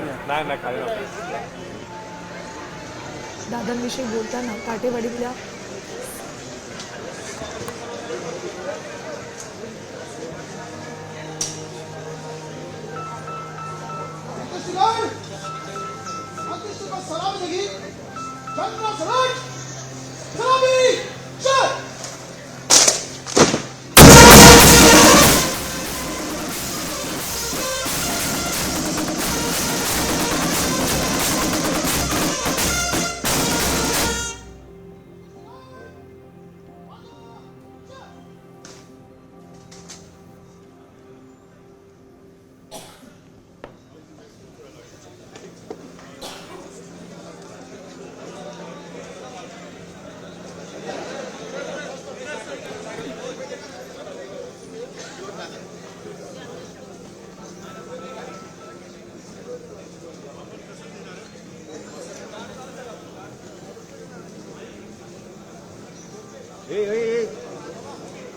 नाही काही दादांविषयी बोलताना काटेवाडीतल्या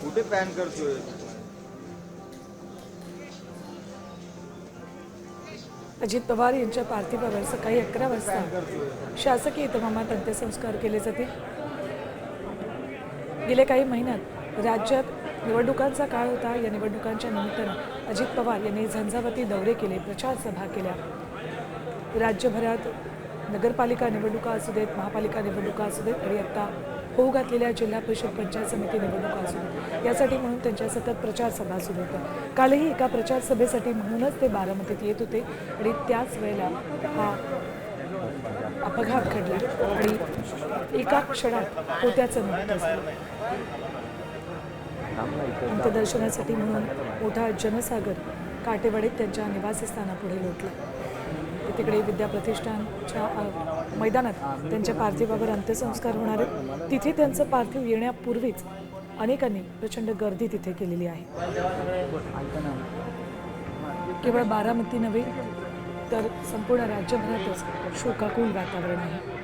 कुठे पॅन करतोय? अजित पवार यांच्या पार्थिवावर सकाळी 11 वाजता शासकीय इतमामात अंत्यसंस्कार केले जातील। गेले काही महिन्यात राज्यात निवडणुकांचा काळ होता। या निवडणुकांच्या निमित्तानं अजित पवार यांनी झंझावाती दौरे केले, प्रचार सभा केल्या। राज्यभरात नगरपालिका निवडणुका असू देत, महापालिका निवडणुका असू देत आणि आता होऊ घातलेल्या जिल्हा परिषद पंचायत समिती निवडणुका असू देत, यासाठी म्हणून त्यांच्या सतत प्रचार सभा सुरू होत्या। कालही एका प्रचार सभेसाठी म्हणूनच ते बारामतीत येत होते आणि त्याच वेळेला हा अपघात घडला आणि एका क्षणात होत्याचं मृत्यू झालं। अंत्यदर्शनासाठी म्हणून मोठा जनसागर काटेवाडीत त्यांच्या निवासस्थानापुढे लोटला। तिकडे विद्या प्रतिष्ठानच्या मैदानात त्यांच्या पार्थिवावर अंत्यसंस्कार होणार आहेत। तिथे त्यांचं पार्थिव येण्यापूर्वीच अनेकांनी प्रचंड गर्दी तिथे केलेली आहे। केवळ बारामती नव्हे तर संपूर्ण राज्यभरातच शोकाकुल वातावरण आहे।